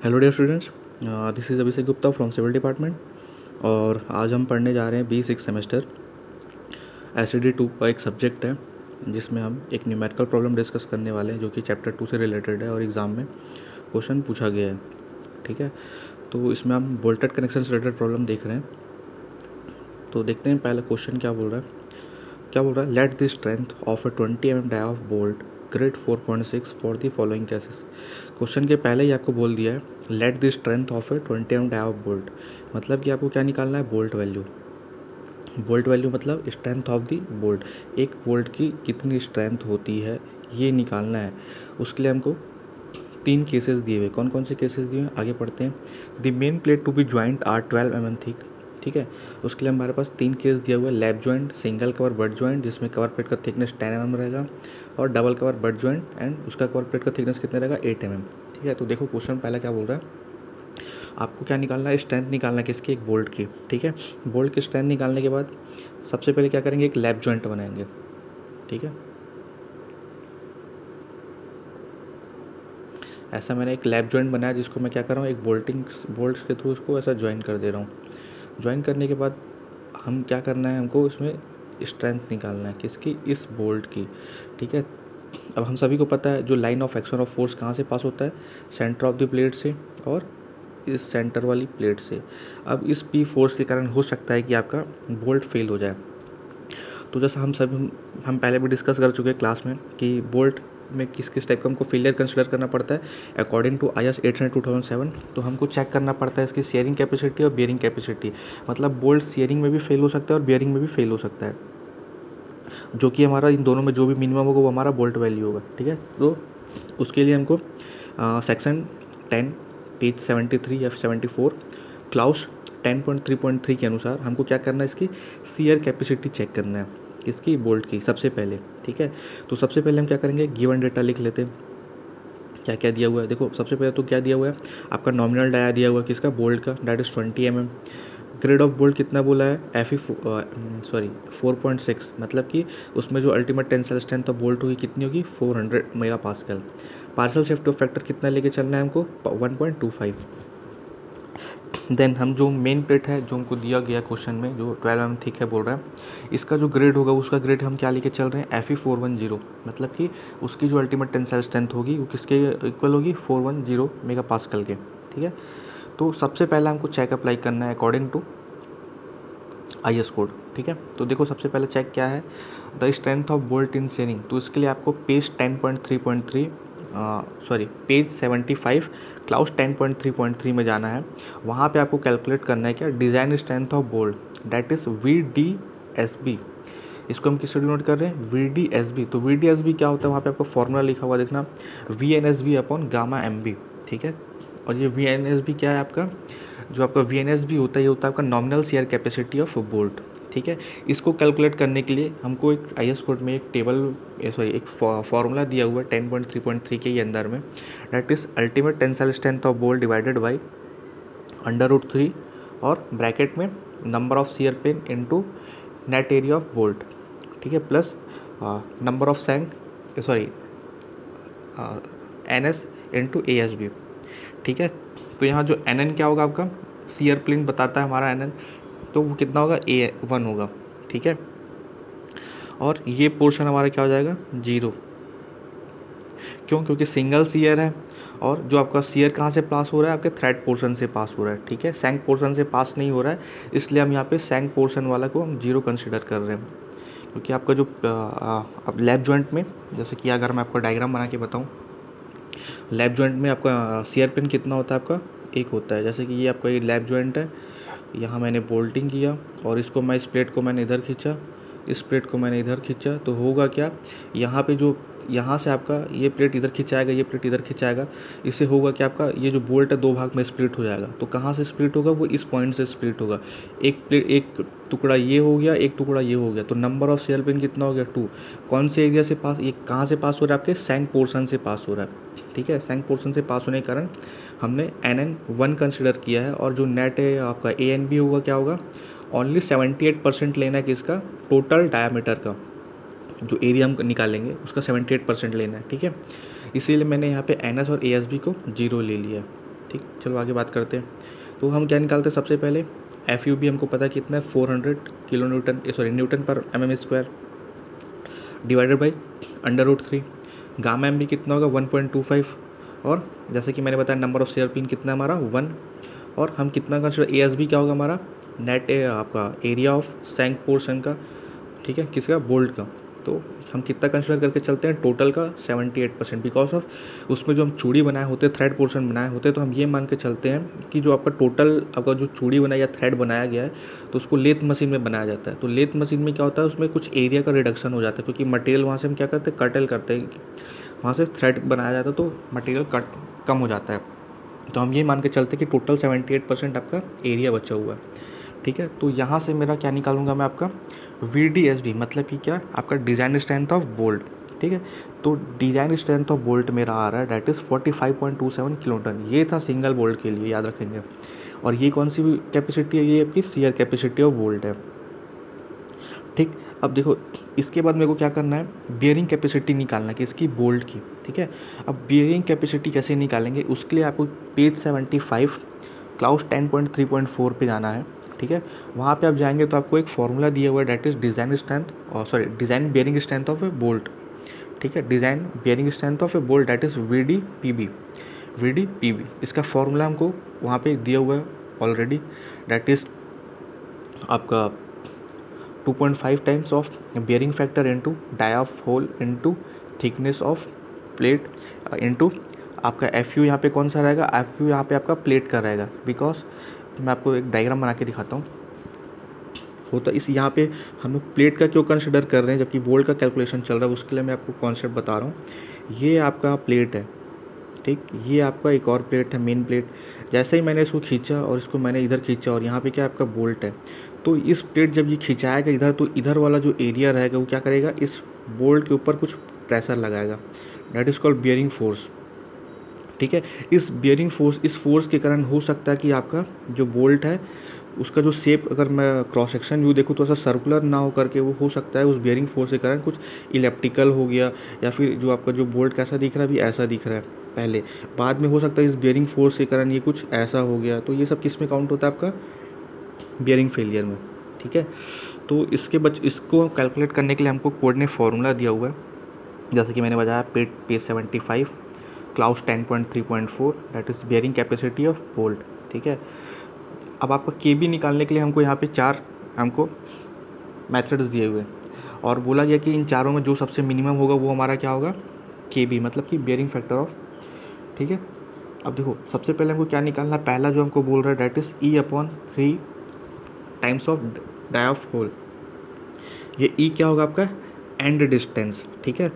Hello dear students, this is Abhishek Gupta from civil department. और आज हम पढ़ने जा रहे हैं B6 सेमेस्टर SED 2 का एक सब्जेक्ट है जिसमें हम एक न्यूमेरिकल प्रॉब्लम डिस्कस करने वाले हैं जो कि चैप्टर 2 से रिलेटेड है और एग्ज़ाम में क्वेश्चन पूछा गया है। ठीक है, तो इसमें हम बोल्टेड कनेक्शन से रिलेटेड प्रॉब्लम देख रहे हैं। तो देखते हैं पहला क्वेश्चन क्या बोल रहा है। Let the strength of a 20 mm dia of bolt grade 4.6 for the following cases. Question के पहले ही आपको बोल दिया है let the strength of a 20 mm dia of bolt, मतलब कि आपको क्या निकालना है, बोल्ट वैल्यू। बोल्ट वैल्यू मतलब स्ट्रेंथ ऑफ द बोल्ट, एक बोल्ट की कितनी स्ट्रेंथ होती है ये निकालना है। उसके लिए हमको 3 केसेस दिए हुए। कौन कौन से केसेस दिए हुए आगे पढ़ते हैं। The main plate to be joint are 12 mm thick. ठीक है, उसके लिए हमारे पास 3 केस दिया हुआ है। Lap joint, single cover but joint जिसमें कवर प्लेट का थिकनेस 10 mm रहेगा, और double cover but joint and उसका कवर प्लेट का थिकनेस कितना रहेगा, 8 mm। ठीक है, तो देखो क्वेश्चन पहला क्या बोल रहा है, आपको क्या निकालना है, स्ट्रेंथ निकालना है किसकी, एक बोल्ट की। ठीक है, बोल्ट की स्ट्रेंथ निकालने के बाद सबसे पहले क्या करेंगे, एक लैप ज्वाइंट बनाएंगे। ठीक है, ऐसा मैंने एक लैप जॉइंट बनाया जिसको मैं क्या कर रहा हूँ, एक बोल्ट्स के थ्रू उसको ऐसा ज्वाइन कर दे रहा हूँ। ज्वाइन करने के बाद हम क्या करना है, हमको इसमें स्ट्रेंथ निकालना है किसकी, इस बोल्ट की। ठीक है, अब हम सभी को पता है जो line of action of force कहाँ से पास होता है, सेंटर ऑफ द प्लेट से और इस सेंटर वाली प्लेट से। अब इस पी फोर्स के कारण हो सकता है कि आपका बोल्ट फेल हो जाए। तो जैसा हम पहले भी डिस्कस कर चुके हैं क्लास में कि बोल्ट में किस किस टाइप का हमको फेलियर कंसिडर करना पड़ता है अकॉर्डिंग टू IS 800/2007। तो हमको चेक करना पड़ता है इसकी शेयरिंग कैपेसिटी और बियरिंग कैपेसिटी, मतलब बोल्ट शेयरिंग में भी फेल हो सकता है और बियरिंग में भी फेल हो सकता है, जो कि हमारा इन दोनों में जो भी मिनिमम होगा वो हमारा बोल्ट वैल्यू होगा। ठीक है, तो उसके लिए हमको सेक्शन 10 पेज 73 या 74 क्लाउस 10.3.3 के अनुसार हमको क्या करना है, इसकी शियर कैपेसिटी चेक करना है किसकी, बोल्ट की सबसे पहले। ठीक है, तो सबसे पहले हम क्या करेंगे, गिवन डेटा लिख लेते हैं क्या क्या दिया हुआ है। देखो सबसे पहले तो क्या दिया हुआ है, आपका नॉमिनल डाया दिया हुआ है किसका, बोल्ट का, that is 20 mm। Grade of bolt कितना बोला है, Fe 4.6, मतलब कि उसमें जो ultimate tensile strength of bolt होगी कितनी होगी, 400 mega pascal. Partial safety of factor कितना लेके चलना है हमको, 1.25। देन हम जो मेन प्लेट है जो हमको दिया गया क्वेश्चन में जो 12 mm थिक है बोल रहा है, इसका जो ग्रेड होगा उसका ग्रेड हम क्या लेके चल रहे हैं, Fe 410, मतलब कि उसकी जो अल्टीमेट टेंसाइल स्ट्रेंथ होगी वो किसके इक्वल होगी, 410 मेगा पास्कल के। ठीक है, तो सबसे पहले हमको चेक अप्लाई करना है अकॉर्डिंग टू IS कोड। ठीक है, तो देखो सबसे पहले चेक क्या है, the strength of bolt in sharing. तो इसके लिए आपको पेज 10.3.3 पेज 75 क्लाउस 10.3.3 में जाना है। वहाँ पे आपको कैलकुलेट करना है क्या, design strength of bolt, that is VDSB। इसको हम किस से डिनोट कर रहे हैं, VDSB। तो VDSB क्या होता है, वहाँ पे आपको फॉर्मूला लिखा हुआ देखना, VNSB अपॉन गामा MB। ठीक है, और ये VNSB क्या है आपका, जो आपका VNSB होता है ये होता है आपका nominal share capacity of bolt. ठीक है, इसको कैलकुलेट करने के लिए हमको एक IS कोड में एक एक फॉर्मूला दिया हुआ है 10.3.3 के अंदर में, that is ultimate tensile strength of bolt divided by √3 और ब्रैकेट में number of shear plane into net area of bolt. ठीक है, plus number of NS into ASB। ठीक है, तो यहाँ जो NN क्या होगा आपका, शेयर प्लेन बताता है हमारा NN, तो वो कितना होगा, A1 होगा। ठीक है, और ये पोर्शन हमारा क्या हो जाएगा, 0। क्यों, क्योंकि सिंगल शेयर है और जो आपका शेयर कहाँ से पास हो रहा है, आपके थ्रेड पोर्शन से पास हो रहा है। ठीक है, सैंक पोर्शन से पास नहीं हो रहा है, इसलिए हम यहाँ पे सैंक पोर्शन वाला को हम 0 कंसिडर कर रहे हैं। क्योंकि आपका जो अब लैप जॉइंट में, जैसे कि अगर मैं आपको डायग्राम बना के बताऊँ, लैप जॉइंट में आपका शेयर पिन कितना होता है, आपका एक होता है। जैसे कि ये आपका ये लैप जॉइंट है, यहाँ मैंने बोल्टिंग किया और इसको मैं, इस प्लेट को मैंने इधर खींचा, इस प्लेट को मैंने इधर खींचा, तो होगा क्या, यहाँ पे जो यहाँ से आपका ये प्लेट इधर खिंचाएगा, ये प्लेट इधर खिंचाएगा, इससे होगा कि आपका ये जो बोल्ट है 2 भाग में स्प्लिट हो जाएगा। तो कहाँ से स्प्लिट होगा, वो इस पॉइंट से स्प्लिट होगा। एक टुकड़ा ये हो गया, एक टुकड़ा ये हो गया, तो नंबर ऑफ शेयर पिन कितना हो गया, 2। कौन से एरिया से पास, ये कहाँ से पास हो रहा है, आपके सैंक पोर्शन से पास हो रहा है। ठीक है, सैंक पोर्शन से पास होने के कारण हमने NN1 कंसिडर किया है, और जो नेट है आपका ANB होगा क्या होगा, ओनली 78% लेना है किसका, टोटल डायामीटर का, जो एरिया हम निकालेंगे उसका 78% लेना है। ठीक है, इसीलिए मैंने यहाँ पे NS और ASB को 0 ले लिया। ठीक, चलो आगे बात करते हैं। तो हम क्या निकालते हैं सबसे पहले, एफ यू बी हमको पता है कितना है, 400 किलो न्यूटन, सॉरी न्यूटन पर M M square divided by √3। Gamma M B कितना होगा 1.25, और जैसे कि मैंने बताया नंबर ऑफ शेयर पिन कितना है हमारा 1, और हम कितना कंसिडर ए एस बी क्या होगा हमारा नेट आपका एरिया ऑफ सैंक पोर्शन का, ठीक है, किसका बोल्ट का। तो हम कितना कंसिडर करके चलते हैं टोटल का 78%, बिकॉज ऑफ उसमें जो हम चूड़ी बनाए होते थ्रेड पोर्शन बनाए होते, तो हम ये मान के चलते हैं कि जो आपका टोटल आपका जो चूड़ी बनाया या थ्रेड बनाया गया है, तो उसको लेथ मशीन में बनाया जाता है। तो लेथ मशीन में क्या होता है, उसमें कुछ एरिया का रिडक्शन हो जाता है, क्योंकि मटेरियल वहाँ से हम क्या करते हैं कटल करते हैं, वहाँ से थ्रेड बनाया जाता है, तो मटेरियल कट कम हो जाता है। तो हम ये मान के चलते हैं कि टोटल 78% आपका एरिया बचा हुआ है, ठीक है। तो यहाँ से मेरा क्या निकालूंगा मैं आपका VDSB, मतलब कि क्या आपका डिज़ाइन स्ट्रेंथ ऑफ बोल्ट, ठीक है। तो डिज़ाइन स्ट्रेंथ ऑफ बोल्ट मेरा आ रहा है डैट इज़ 45.27 किलोटन। ये था सिंगल बोल्ट के लिए, याद रखेंगे। और ये कौन सी कैपेसिटी है, ये आपकी शियर कैपेसिटी ऑफ बोल्ट है, ठीक। अब देखो इसके बाद मेरे को क्या करना है, बियरिंग कैपेसिटी निकालना है किसकी, बोल्ट की, ठीक है। अब बियरिंग कैपेसिटी कैसे निकालेंगे, उसके लिए आपको पेज 75 क्लाउस 10.3.4 पे जाना है, ठीक है। वहाँ पे आप जाएंगे तो आपको एक फॉर्मूला दिया हुआ है डैट इज़ डिज़ाइन स्ट्रेंथ, और sorry design bearing strength of a bolt, ठीक है। Design bearing strength of a bolt that is VD PB। इसका फॉर्मूला हमको वहाँ पे दिया हुआ है ऑलरेडी, डैट इज़ आपका 2.5 times of bearing factor into dia of hole into thickness of plate into आपका एफ यू यहाँ पे कौन सा रहेगा, एफ यू यहाँ पे आपका प्लेट का रहेगा, बिकॉज मैं आपको एक डायग्राम बना के दिखाता हूँ। होता इस यहाँ पे हम लोग प्लेट का क्यों कंसिडर कर रहे हैं, जबकि बोल्ट का कैलकुलेशन चल रहा है, उसके लिए मैं आपको कॉन्सेप्ट बता रहा हूँ। ये आपका प्लेट है, ठीक, ये आपका एक और प्लेट है, मेन प्लेट। जैसे ही मैंने इसको खींचा और इसको मैंने इधर खींचा, और यहाँ पे क्या आपका बोल्ट है, तो इस प्लेट जब ये खिंचाएगा इधर, तो इधर वाला जो एरिया रहेगा वो क्या करेगा, इस बोल्ट के ऊपर कुछ प्रेशर लगाएगा, that is called bearing force, ठीक है। इस बियरिंग फोर्स, इस फोर्स के कारण हो सकता है कि आपका जो बोल्ट है उसका जो शेप, अगर मैं क्रॉस सेक्शन व्यू देखूँ तो ऐसा सर्कुलर ना हो करके वो हो सकता है उस बियरिंग फोर्स के कारण कुछ इलेप्टिकल हो गया, या फिर जो आपका जो बोल्ट कैसा दिख रहा है अभी ऐसा दिख रहा है पहले, बाद में हो सकता है इस बियरिंग फोर्स के कारण ये कुछ ऐसा हो गया। तो ये सब किस में काउंट होता है आपका, बियरिंग फेलियर में, ठीक है। तो इसको कैलकुलेट करने के लिए हमको कोड ने फॉर्मूला दिया हुआ है, जैसे कि मैंने बताया page 75 clause 10.3.4 that is bearing capacity of bolt, ठीक है। अब आपका KB निकालने के लिए हमको यहाँ पे 4 हमको मेथड्स दिए हुए हैं, और बोला गया कि इन चारों में जो सबसे मिनिमम होगा वो हमारा क्या होगा, KB, मतलब कि बियरिंग फैक्टर ऑफ, ठीक है। अब देखो सबसे पहले हमको क्या निकालना है, पहला जो हमको बोल रहा है that is E/3 times of dia of hole. ये E क्या होगा आपका, एंड डिस्टेंस, ठीक है।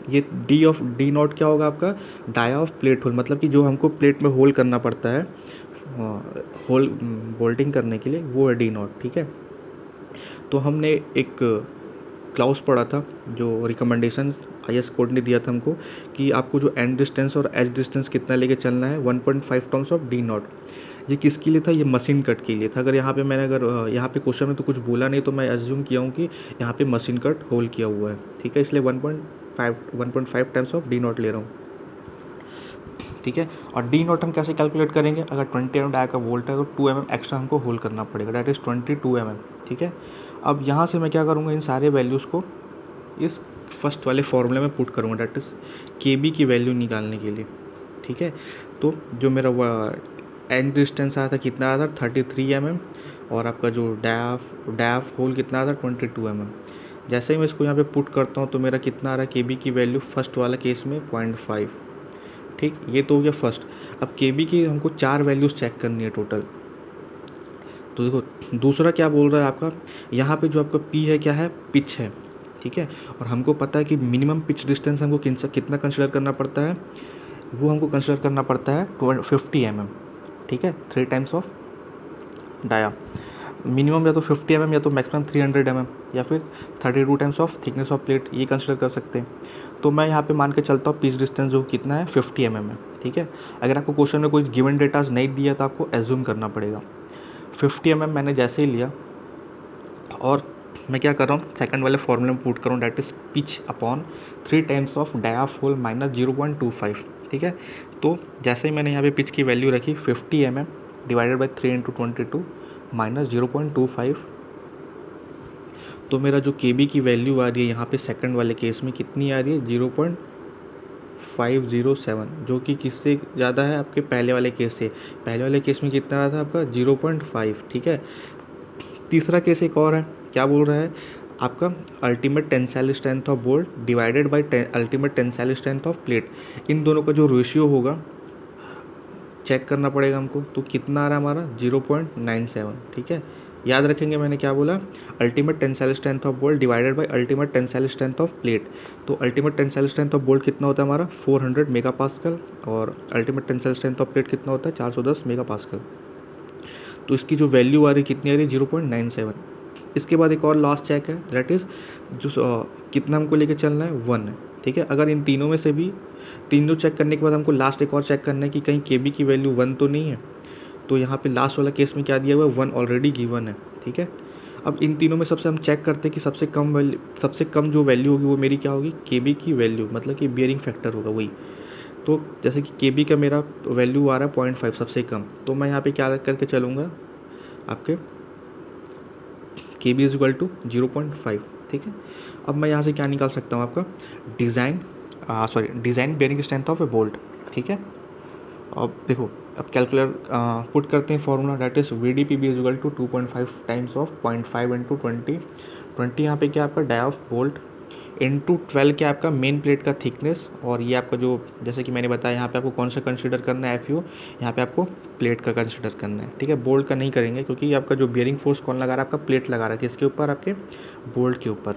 ये D नॉट क्या होगा आपका, डाया ऑफ प्लेट होल, मतलब कि जो हमको प्लेट में होल करना पड़ता है होल बोल्टिंग करने के लिए, वो है D नॉट, ठीक है। तो हमने एक क्लाउस पढ़ा था, जो रिकमेंडेशन IS कोड ने दिया था हमको, कि आपको जो एंड डिस्टेंस और एज डिस्टेंस कितना लेके चलना है, 1.5 टर्म्स ऑफ D नॉट। ये किसके लिए था, ये मशीन कट के लिए था। अगर यहाँ पे मैंने यहाँ पे क्वेश्चन में तो कुछ बोला नहीं, तो मैं एज्यूम किया हूँ कि यहाँ पे मशीन कट होल किया हुआ है, ठीक है, इसलिए 1.5 टाइम्स ऑफ D नॉट ले रहा हूँ, ठीक है। और D नॉट हम कैसे कैलकुलेट करेंगे, अगर 20 mm डाया का वोल्ट है तो 2 mm एक्स्ट्रा हमको होल करना पड़ेगा, दैट इज़ 22 mm, ठीक है। अब यहाँ से मैं क्या करूँगा, इन सारे वैल्यूज़ को इस फर्स्ट वाले फॉर्मूले में पुट करूँगा, डैट इज़ KB की वैल्यू निकालने के लिए, ठीक है। तो जो मेरा एंड डिस्टेंस आया था कितना आया था, 33 mm, और आपका जो डैफ होल कितना आया था, 22 mm। जैसे ही मैं इसको यहाँ पे पुट करता हूँ तो मेरा कितना आ रहा है, KB की वैल्यू फर्स्ट वाला केस में 0.5, ठीक, ये तो हो गया फर्स्ट। अब KB की हमको 4 वैल्यूज़ चेक करनी है टोटल। तो देखो दूसरा क्या बोल रहा है आपका, यहाँ पे जो आपका P है क्या है, पिच है, ठीक है। और हमको पता है कि मिनिमम पिच डिस्टेंस हमको कितना कंसिडर करना पड़ता है, वो हमको कंसिडर करना पड़ता है 50 mm, ठीक है, 3 टाइम्स ऑफ डाया। मिनिमम या तो 50 mm या तो मैक्सिमम 300 mm, या फिर 32 times of thickness of plate, ये कंसिडर कर सकते हैं। तो मैं यहाँ पे मान के चलता हूँ पिच डिस्टेंस जो कितना है, 50 mm है, ठीक है। अगर आपको क्वेश्चन में कोई गिवन डेटाज नहीं दिया तो आपको एज्यूम करना पड़ेगा। 50 mm मैंने जैसे ही लिया, और मैं क्या कर रहा हूँ, सेकंड वाले फॉर्मूले में पुट कर रहा हूँ, that is pitch upon 3 times of diaphragm minus 0.25, ठीक है। तो जैसे ही मैंने यहाँ पे पिच की वैल्यू रखी 50 mm डिवाइडेड बाई 3 × 22 माइनस 0.25, तो मेरा जो KB की वैल्यू आ रही है यहाँ पे सेकंड वाले केस में कितनी आ रही है, 0.507, जो कि किससे ज़्यादा है, आपके पहले वाले केस से। पहले वाले केस में कितना आ रहा था आपका 0.5, ठीक है। तीसरा केस एक और है, क्या बोल रहा है आपका, ultimate tensile strength of bolt divided by ultimate tensile strength of plate. इन दोनों का जो रेशियो होगा चेक करना पड़ेगा हमको। तो कितना आ रहा है हमारा 0.97, ठीक है। याद रखेंगे मैंने क्या बोला, ultimate tensile strength of bolt divided by ultimate tensile strength of plate. तो ultimate tensile strength of bolt कितना होता है हमारा 400 मेगापास्कल, और ultimate tensile strength of plate कितना होता है 410 मेगापास्कल। तो इसकी जो वैल्यू आ रही कितनी आ रही है 0.97। इसके बाद एक और लास्ट चेक है, दैट इज़ जो कितना हमको लेके चलना है 1 है, ठीक है। अगर इन तीनों में से भी तीनों चेक करने के बाद हमको लास्ट एक और चेक करना है कि कहीं KB की वैल्यू 1 तो नहीं है। तो यहाँ पे लास्ट वाला केस में क्या दिया हुआ है 1 ऑलरेडी गिवन है, ठीक है। अब इन तीनों में सबसे हम चेक करते हैं कि सबसे कम जो वैल्यू होगी वो मेरी क्या होगी, KB की वैल्यू, मतलब कि बियरिंग फैक्टर होगा वही। तो जैसे कि KB का मेरा वैल्यू आ रहा है 0.5 सबसे कम, तो मैं यहाँ पे क्या करके चलूँगा, आपके KB इज इक्वल टू 0.5, ठीक है। अब मैं यहाँ से क्या निकाल सकता हूँ, आपका design bearing strength of a bolt, ठीक है। अब देखो, अब कैलकुलेटर पुट करते हैं formula, that is VDPB is equal to 2.5 times of 0.5 into 20 यहाँ पे क्या आपका डाया ऑफ बोल्ट इंटू 12 क्या आपका मेन प्लेट का थिकनेस, और ये आपका जो जैसे कि मैंने बताया यहाँ पे आपको कौन सा कंसीडर करना है FU, यहाँ पे आपको प्लेट का कंसीडर करना है, ठीक है। बोल्ट का नहीं करेंगे क्योंकि आपका जो बियरिंग फोर्स कौन लगा रहा है, आपका प्लेट लगा रहा है, किसके ऊपर, आपके बोल्ट के ऊपर।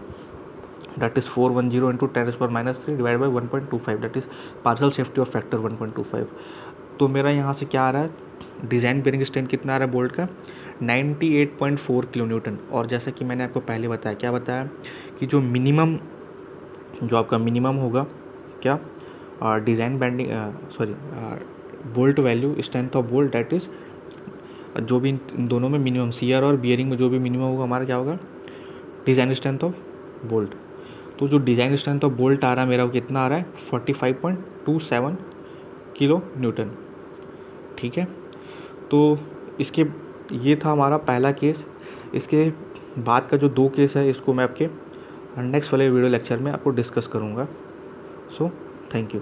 That is 410 into 10⁻³ divide by 1.25, that is partial safety of factor 1.25। तो मेरा यहाँ से क्या आ रहा है, डिज़ाइन बेयरिंग स्ट्रेंथ कितना आ रहा है बोल्ट का 98.4 किलोन्यूटन। और जैसा कि मैंने आपको पहले बताया, क्या बताया कि जो आपका मिनिमम होगा क्या, design bending bolt value strength of bolt, that is जो भी इन दोनों में मिनिमम सीआर और बियरिंग में जो भी मिनिमम होगा हमारा क्या होगा, डिज़ाइन स्ट्रेंथ ऑफ बोल्ट। तो जो डिज़ाइन स्ट्रेंथ ऑफ बोल्ट आ रहा है मेरा वो कितना आ रहा है 45.27 किलो न्यूटन, ठीक है। तो ये था हमारा पहला केस। इसके बाद का जो 2 केस है इसको मैं आपके नेक्स्ट वाले वीडियो लेक्चर में आपको डिस्कस करूँगा। So thank you.